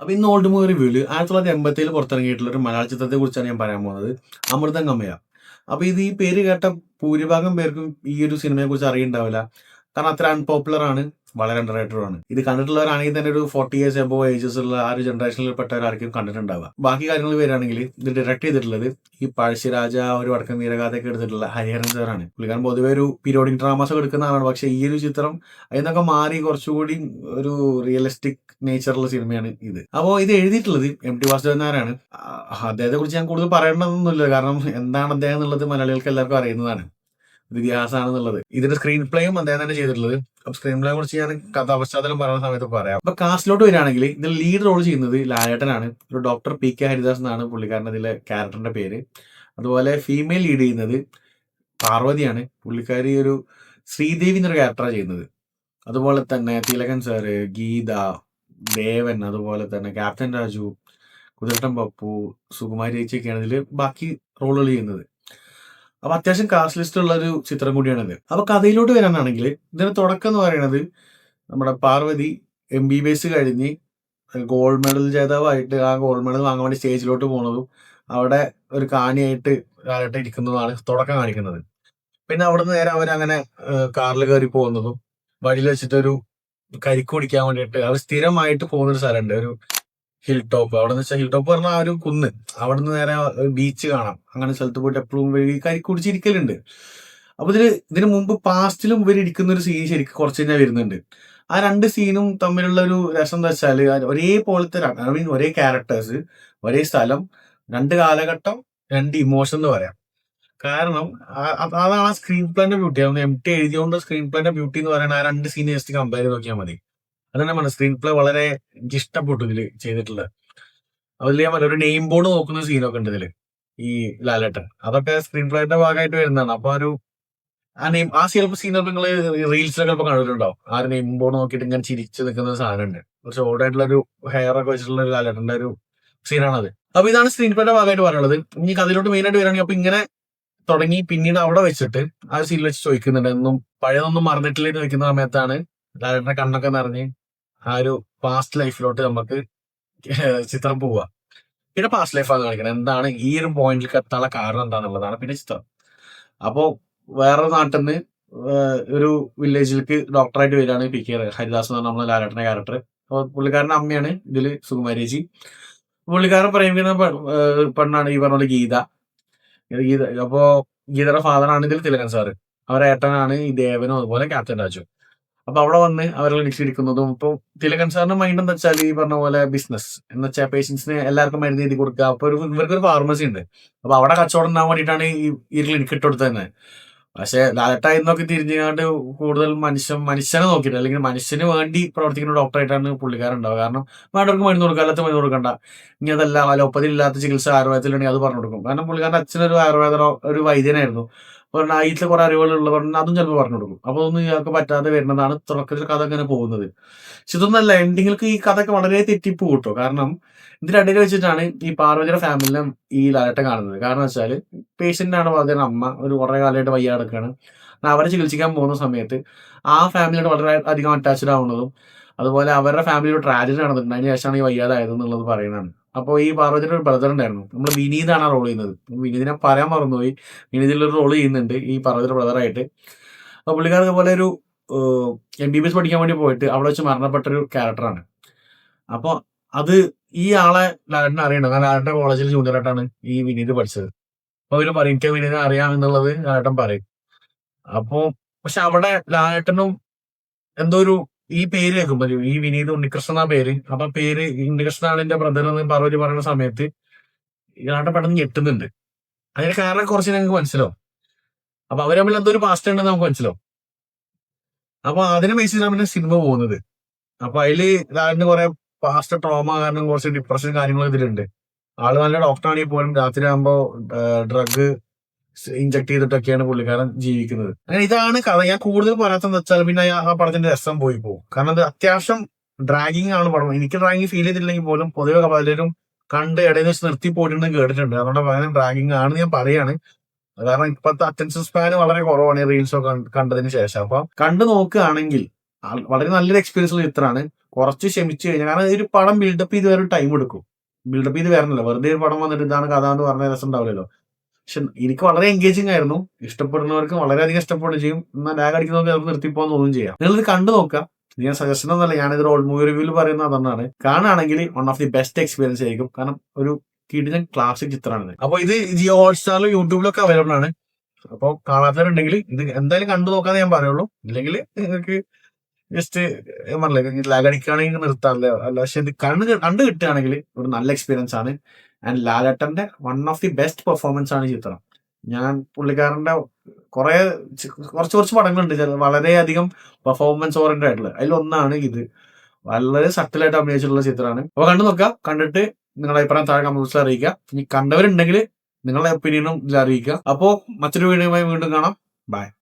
അപ്പൊ ഇന്ന് old movie റിവ്യൂല് 1987 പുറത്തിറങ്ങിയിട്ടുള്ള ഒരു മലയാള ചിത്രത്തെ കുറിച്ചാണ് ഞാൻ പറയാൻ പോകുന്നത്. അമൃതം കമ്മയ. അപ്പൊ ഈ പേര് കേട്ട ഭൂരിഭാഗം പേർക്കും ഈ ഒരു സിനിമയെ കുറിച്ച് അറിയുണ്ടാവില്ല. കാരണം അത്ര അൺപോപ്പുലർ ആണ്, വളരെ അണ്ടർ റേറ്റഡ് ആണ്. ഇത് കണ്ടിട്ടുള്ളവരാണെങ്കിൽ തന്നെ ഒരു 40 ഇയേഴ്സ് എബോ ഏജസ് ഉള്ള ആ ഒരു ജനറേഷനിൽ പെട്ടവരായിരിക്കും കണ്ടിട്ടുണ്ടാവുക. ബാക്കി കാര്യങ്ങൾ വരികയാണെങ്കിൽ ഇത് ഡയറക്ട് ചെയ്തിട്ടുള്ളത് ഈ പഴശ്ശിരാജ ഒരു വടക്കൻ വീരഗാഥയൊക്കെ എടുത്തിട്ടുള്ള ഹരിഹരൻ സാറാണ്. പുള്ളിക്കാരൻ പൊതുവെ ഒരു പീരിയോഡിക് ഡ്രാമാസ് ഒക്കെ എടുക്കുന്ന ആളാണ്. പക്ഷേ ഈ ഒരു ചിത്രം അതിനൊക്കെ മാറി കുറച്ചുകൂടി ഒരു റിയലിസ്റ്റിക് നേച്ചറുള്ള സിനിമയാണ് ഇത്. അപ്പോൾ ഇത് എഴുതിയിട്ടുള്ളത് MT വാസുദേവൻ നായരാണ്. അദ്ദേഹത്തെ കുറിച്ച് ഞാൻ കൂടുതൽ പറയണമെന്നൊന്നുമില്ല, കാരണം എന്താണ് അദ്ദേഹം എന്നുള്ളത് മലയാളികൾക്ക് എല്ലാവർക്കും അറിയുന്നതാണ്. ഒരു ഇതിഹാസമാണെന്നുള്ളത്. ഇതിന്റെ സ്ക്രീൻ പ്ലേയും അദ്ദേഹം തന്നെ ചെയ്തിട്ടുള്ളത്. അപ്പൊ സ്ക്രീൻ പ്ലേയെ കുറിച്ച് ഞാൻ കഥാപശ്ചാത്തലം പറയുന്ന സമയത്ത് പറയാം. അപ്പൊ കാസ്റ്റിലോട്ട് വരികയാണെങ്കിൽ ഇതിൽ ലീഡ് റോൾ ചെയ്യുന്നത് ലാലേട്ടനാണ്. ഒരു ഡോക്ടർ PK ഹരിദാസ് എന്നാണ് പുള്ളിക്കാരൻ്റെ ഇതിലെ ക്യാരക്ടറിന്റെ പേര്. അതുപോലെ ഫീമെയിൽ ലീഡ് ചെയ്യുന്നത് പാർവതിയാണ്. പുള്ളിക്കാരി ഒരു ശ്രീദേവി എന്നൊരു ക്യാരക്ടറാണ് ചെയ്യുന്നത്. അതുപോലെ തന്നെ തിലകൻ സാറ്, ഗീത, ദേവൻ, അതുപോലെ തന്നെ ക്യാപ്റ്റൻ രാജു, കുതിരട്ടൻ പപ്പു, സുകുമാരി ചേച്ചിയൊക്കെയാണ് ഇതിൽ ബാക്കി റോളുകൾ ചെയ്യുന്നത്. അപ്പൊ അത്യാവശ്യം കാസ്റ്റ് ലിസ്റ്റ് ഉള്ള ഒരു ചിത്രം കൂടിയാണിത്. അപ്പൊ കഥയിലോട്ട് വരാനാണെങ്കിൽ ഇതിന്റെ തുടക്കം എന്ന് പറയുന്നത് നമ്മുടെ പാർവതി MBBS കഴിഞ്ഞ് ഗോൾഡ് മെഡൽ ജേതാവായിട്ട് ആ ഗോൾഡ് മെഡൽ വാങ്ങാൻ വേണ്ടി സ്റ്റേജിലോട്ട് പോകുന്നതും അവിടെ ഒരു കാണിയായിട്ട് ലാലേട്ടൻ ഇരിക്കുന്നതുമാണ് തുടക്കം കാണിക്കുന്നത്. പിന്നെ അവിടുന്ന് നേരെ അവരങ്ങനെ കാറിൽ കയറി പോകുന്നതും വഴിയിൽ വെച്ചിട്ടൊരു കരിക്ക് കുടിക്കാൻ വേണ്ടിയിട്ട് അവർ സ്ഥിരമായിട്ട് പോകുന്നൊരു സ്ഥലമുണ്ട്, ഒരു ഹിൽ ടോപ്പ്. അവിടെ നിന്ന് വെച്ചാൽ ഹിൽ ടോപ്പ് പറഞ്ഞാൽ ആ ഒരു കുന്ന്, അവിടെ നിന്ന് നേരെ ബീച്ച് കാണാം. അങ്ങനെ സ്ഥലത്ത് പോയിട്ട് എപ്പോഴും കരിക്ക് കുടിച്ചിരിക്കലുണ്ട്. അപ്പൊ ഇതിന് മുമ്പ് പാസ്റ്റിലും ഇവർ ഇരിക്കുന്ന ഒരു സീൻ ശരിക്കും കുറച്ച് കഴിഞ്ഞാൽ വരുന്നുണ്ട്. ആ രണ്ട് സീനും തമ്മിലുള്ള ഒരു രസം എന്താ വെച്ചാൽ ഒരേപോലത്തെ ഐ മീൻ ഒരേ ക്യാരക്ടേഴ്സ്, ഒരേ സ്ഥലം, രണ്ട് കാലഘട്ടം, രണ്ട് ഇമോഷൻ എന്ന് പറയാം. കാരണം അതാണ് ആ സ്ക്രീൻ പ്ലേന്റെ ബ്യൂട്ടി. MT എഴുതിയോണ്ട് സ്ക്രീൻ പ്ലേന്റെ ബ്യൂട്ടി എന്ന് പറയുന്നത് ആ രണ്ട് സീൻ ജസ്റ്റ് കമ്പയർ ചെയ്ത് നോക്കിയാൽ മതി. അതന്നെ പറഞ്ഞ സ്ക്രീൻ പ്ലേ വളരെ എനിക്ക് ഇഷ്ടപ്പെട്ടു ഇതില് ചെയ്തിട്ടുള്ളത്. അതിൽ ഞാൻ പറഞ്ഞ ഒരു നെയിം ബോർഡ് നോക്കുന്ന സീനൊക്കെ ഉണ്ട് ഇതില്, ഈ ലാലേട്ടൻ. അതൊക്കെ സ്ക്രീൻ പ്ലേന്റെ ഭാഗമായിട്ട് വരുന്നതാണ്. അപ്പൊ ആ ചിലപ്പോൾ സീൻ നിങ്ങൾ റീൽസിലൊക്കെ ചിലപ്പോൾ കണ്ടിട്ടുണ്ടാവും. ആ ഒരു നെയിം ബോർഡ് നോക്കിയിട്ട് ഇങ്ങനെ ചിരിച്ചു നിൽക്കുന്ന ഒരു സാധനമുണ്ട്. കുറച്ച് ഓടായിട്ടുള്ള ഒരു ഹെയർ ഒക്കെ വെച്ചിട്ടുള്ള ഒരു ലാലേട്ടന്റെ ഒരു സീനാണത്. അപ്പൊ ഇതാണ് സ്ക്രീൻ പ്ലേന്റെ ഭാഗമായിട്ട് പറയുന്നത്. ഇനി കഥയിലോട്ട് മെയിൻ ആയിട്ട് വരികയാണെങ്കിൽ അപ്പൊ ഇങ്ങനെ തുടങ്ങി പിന്നീട് അവിടെ വെച്ചിട്ട് ആ സീനിൽ വെച്ച് ചോദിക്കുന്നുണ്ട്, എന്നും പഴയതൊന്നും മറന്നിട്ടില്ലെന്ന് വെക്കുന്ന സമയത്താണ് ലാലേട്ടന്റെ കണ്ണൊക്കെ നിറഞ്ഞ് ആ ഒരു പാസ്റ്റ് ലൈഫിലോട്ട് നമുക്ക് ചിത്രം പോവുക. പിന്നെ പാസ്റ്റ് ലൈഫാണ് കാണിക്കുന്നത്. എന്താണ് ഈ ഒരു പോയിന്റിലേക്ക് എത്താനുള്ള കാരണം എന്താണെന്നുള്ളതാണ് പിന്നെ ചിത്രം. അപ്പോ വേറൊരു നാട്ടിൽ നിന്ന് ഒരു വില്ലേജിലേക്ക് ഡോക്ടറായിട്ട് വരികയാണ് PK ഹരിദാസ് എന്ന് പറഞ്ഞ നമ്മളെ ലാലേട്ടന്റെ ക്യാരക്ടർ. അപ്പോൾ പുള്ളിക്കാരന്റെ അമ്മയാണ് ഇതില് സുകുമാരി ചേച്ചി. പുള്ളിക്കാരൻ പ്രേമിക്കുന്ന പെണ്ണാണ് ഈ പറഞ്ഞ ഗീത. അപ്പോ ഗീതയുടെ ഫാദറാണ് ഇതിൽ തിലകൻ സാറ്. അവരുടെ ഏട്ടനാണ് ഈ ദേവനും അതുപോലെ ക്യാപ്റ്റൻ രാജു. അപ്പൊ അവിടെ വന്ന് അവരെ ഇരിക്കുന്നതും ഇപ്പൊ തിലകൻ സാറിന്റെ മൈൻഡ് എന്താ വെച്ചാൽ ഈ പറഞ്ഞ പോലെ ബിസിനസ് എന്ന് വെച്ചാൽ പേഷ്യൻസിന് എല്ലാവർക്കും മരുന്ന് എഴുതി കൊടുക്കുക. അപ്പൊ ഇവർക്കൊരു ഫാർമസി ഉണ്ട്. അപ്പൊ അവിടെ കച്ചവടം ഉണ്ടാകാൻ വേണ്ടിയിട്ടാണ് ഈ ക്ലിനിക്ക് ഇട്ടുകൊടുത്തത് തന്നെ. പക്ഷെ ലാലേട്ടായി നോക്കി തിരിഞ്ഞാണ്ട് കൂടുതൽ മനുഷ്യനെ നോക്കിയിട്ട്, അല്ലെങ്കിൽ മനുഷ്യന് വേണ്ടി പ്രവർത്തിക്കുന്ന ഡോക്ടറായിട്ടാണ് പുള്ളിക്കാരൻ ഉണ്ടാവുക. കാരണം വേണ്ടവർക്ക് മരുന്ന് കൊടുക്കുക, അല്ലാത്ത മരുന്ന് കൊടുക്കണ്ട. ഇനി അതല്ല അലോപ്പതിയില്ലാത്ത ചികിത്സ ആയുർവേദത്തിലുണ്ടെങ്കിൽ അത് പറഞ്ഞു കൊടുക്കും. കാരണം പുള്ളിക്കാരൻ്റെ അച്ഛനൊരു ആയുർവേദ ഒരു വൈദ്യനായിരുന്നു. പറഞ്ഞാൽ അതിൽ കുറെ അറിവുകളുള്ള പറഞ്ഞാൽ അതും ചിലപ്പോൾ പറഞ്ഞു കൊടുക്കും. അപ്പൊ ഒന്നും ഇയാൾക്ക് പറ്റാതെ വരുന്നതാണ് തുടക്കത്തിൽ കഥ ഇങ്ങനെ പോകുന്നത്. പക്ഷെ ഇതൊന്നല്ല, എൻഡിങ്ങൾക്ക് ഈ കഥയൊക്കെ വളരെ തെറ്റിപ്പോ കിട്ടും. കാരണം ഇതിനിടയിൽ വെച്ചിട്ടാണ് ഈ പാർവതിയുടെ ഫാമിലിനെ ഈ ലാലേട്ടൻ കാണുന്നത്. കാരണം വെച്ചാൽ പേഷ്യന്റ് ആണ് പാർവതിയുടെ അമ്മ, ഒരു കുറെ കാലമായിട്ട് വയ്യ കിടക്കുകയാണ്. അവരെ ചികിത്സിക്കാൻ പോകുന്ന സമയത്ത് ആ ഫാമിലിയോട് വളരെ അധികം അറ്റാച്ച്ഡ് ആവുന്നതും അതുപോലെ അവരുടെ ഫാമിലിയുടെ ട്രാജഡി നടന്നിട്ടുണ്ട്. അതിന് ശേഷമാണ് ഈ വയ്യാതായത് എന്നുള്ളത് പറയുന്നതാണ്. അപ്പോൾ ഈ പാർവതിയുടെ ഒരു ബ്രദർ ഉണ്ടായിരുന്നു, നമ്മൾ വിനീതാണ് റോൾ ചെയ്യുന്നത്. വിനീതിനെ പറയാൻ മറന്നുപോയി. വിനീതിലൊരു റോൾ ചെയ്യുന്നുണ്ട് ഈ പാർവതിയുടെ ബ്രദറായിട്ട്. അപ്പോൾ പുള്ളിക്കാരൻ പോലെ ഒരു MBBS പഠിക്കാൻ വേണ്ടി പോയിട്ട് അവിടെ വെച്ച് മരണപ്പെട്ട ഒരു ക്യാരക്ടറാണ്. അപ്പോൾ അത് ഈ ആളെ ലാലേട്ടനെ അറിയണം. കാരണം ലാലേട്ടന്റെ കോളേജിൽ ജൂനിയറായിട്ടാണ് ഈ വിനീത് പഠിച്ചത്. അപ്പൊ അവര് പറയും എനിക്ക് വിനീതിനെ അറിയാം എന്നുള്ളത് ലാലേട്ടൻ പറയും. അപ്പോ പക്ഷെ അവിടെ ലാലേട്ടനും എന്തോ ഒരു ഈ പേര് കേൾക്കുമ്പോൾ ഈ വിനീത് ഉണ്ണികൃഷ്ണൻ ആ പേര്. അപ്പൊ പേര് ഉണ്ണികൃഷ്ണനാണ് എന്റെ ബ്രദർ എന്ന് പാർവതി പറയുന്ന സമയത്ത് ലാലേട്ടൻ പെട്ടെന്ന് ഞെട്ടുന്നുണ്ട്. അതിന് കാരണം കുറച്ച് ഞങ്ങൾക്ക് മനസ്സിലാവും. അപ്പൊ അവർ തമ്മിൽ എന്തോ ഒരു പാസ്റ്റ് ഉണ്ടെന്ന് നമുക്ക് മനസ്സിലാവും. അപ്പൊ അതിനെ ബേസ് ചെയ്താണ് പിന്നെ സിനിമ പോകുന്നത്. അപ്പൊ അതില് ലാലേട്ടന് കുറെ പാസ്റ്റ് ട്രോമ കാരണം കുറച്ച് ഡിപ്രഷൻ കാര്യങ്ങളൊക്കെ ഇതിലുണ്ട്. ആള് നല്ല ഡോക്ടറാണെങ്കിൽ പോലും രാത്രി ആകുമ്പോ ഡ്രഗ് ഇഞ്ചക്ട് ചെയ്തിട്ടൊക്കെയാണ് പുള്ളിക്കാരൻ ജീവിക്കുന്നത്. അങ്ങനെ ഇതാണ് കഥ. ഞാൻ കൂടുതൽ പറയാത്തെന്ന് വെച്ചാൽ പിന്നെ ആ പടത്തിന്റെ രസം പോയി പോകും. കാരണം അത് അത്യാവശ്യം ഡ്രാഗിങ് ആണ് പടം. എനിക്ക് ഡ്രാഗിങ് ഫീൽ ചെയ്തില്ലെങ്കിൽ പോലും പൊതുവെ പലരും കണ്ട് ഇടയിൽ വെച്ച് നിർത്തി പോയിട്ടുണ്ടെന്ന് കേട്ടിട്ടുണ്ട്. അതുകൊണ്ട് ഭയങ്കര ഡ്രാഗിങ് ആണെന്ന് ഞാൻ പറയാണ്. കാരണം ഇപ്പോഴത്തെ അറ്റൻഷൻ സ്പാന് വളരെ കുറവാണ് ഈ റീൽസ് ഒക്കെ കണ്ടതിന് ശേഷം. അപ്പൊ കണ്ടു നോക്കുകയാണെങ്കിൽ വളരെ നല്ലൊരു എക്സ്പീരിയൻസ് ഉള്ള ചിത്രമാണ്. കുറച്ച് ക്ഷമിച്ചു കഴിഞ്ഞാൽ, കാരണം ഒരു പടം ബിൽഡപ്പ് ചെയ്ത് വരെ ടൈം എടുക്കും. ബിൽഡപ്പ് ചെയ്ത് വരണല്ലോ, വെറുതെ ഒരു പടം വന്നിട്ട് ഇതാണ് കഥ എന്ന് പറഞ്ഞ രസം ഉണ്ടാവില്ലല്ലോ. പക്ഷെ എനിക്ക് വളരെ എൻഗേജിങ് ആയിരുന്നു. ഇഷ്ടപ്പെടുന്നവർക്ക് വളരെയധികം ഇഷ്ടപ്പെടുകയും ചെയ്യും. എന്നാൽ ലാഗ് അടിക്കുന്നവർക്ക് അത് നിർത്തിപ്പോകാൻ തോന്നുകയും ചെയ്യാം. നിങ്ങൾ ഇത് കണ്ടു നോക്കുക. ഞാൻ സജഷൻ ഒന്നല്ല, ഞാനിത് ഓൾഡ് മൂവി റിവ്യൂവിൽ പറയുന്നത് അതാണ്. കാണുകയാണെങ്കിൽ one of the best experience ആയിരിക്കും. കാരണം ഒരു കിടിലൻ ക്ലാസിക് ചിത്രമാണ്. അപ്പോൾ ഇത് ജിയോ ഹോട്ട്സ്റ്റാറിലും യൂട്യൂബിലൊക്കെ അവൈലബിൾ ആണ്. അപ്പോൾ കാണാത്തവരുണ്ടെങ്കിൽ ഇത് എന്തായാലും കണ്ടു നോക്കാതെ ഞാൻ പറയുള്ളൂ. ഇല്ലെങ്കിൽ നിങ്ങൾക്ക് ജസ്റ്റ് പറഞ്ഞില്ലേ, ലാഗ് അടിക്കുകയാണെങ്കിൽ നിർത്താറില്ല. അല്ല, പക്ഷെ ഇത് കണ്ടു കിട്ടുകയാണെങ്കിൽ ഒരു നല്ല എക്സ്പീരിയൻസ് ആണ്. ആൻഡ് ലാലേട്ടന്റെ one of the best performance ആണ് ഈ ചിത്രം. ഞാൻ പുള്ളിക്കാരന്റെ കുറച്ച് പടങ്ങളുണ്ട് വളരെയധികം പെർഫോമൻസ് ഓറിയന്റഡ് ആയിട്ടുള്ള, അതിലൊന്നാണ് ഇത്. വളരെ സട്ടിലായിട്ട് അഭിനയിച്ചിട്ടുള്ള ചിത്രമാണ്. അപ്പൊ കണ്ടു നോക്കുക. കണ്ടിട്ട് നിങ്ങളുടെ അഭിപ്രായം താഴെ കമന്റ്സിൽ അറിയിക്കുക. ഇനി കണ്ടവരുണ്ടെങ്കിൽ നിങ്ങളുടെ ഒപ്പീനിയനും ഇതിൽ അറിയിക്കുക. അപ്പോൾ മറ്റൊരു വീഡിയോയുമായി വീണ്ടും കാണാം. ബൈ.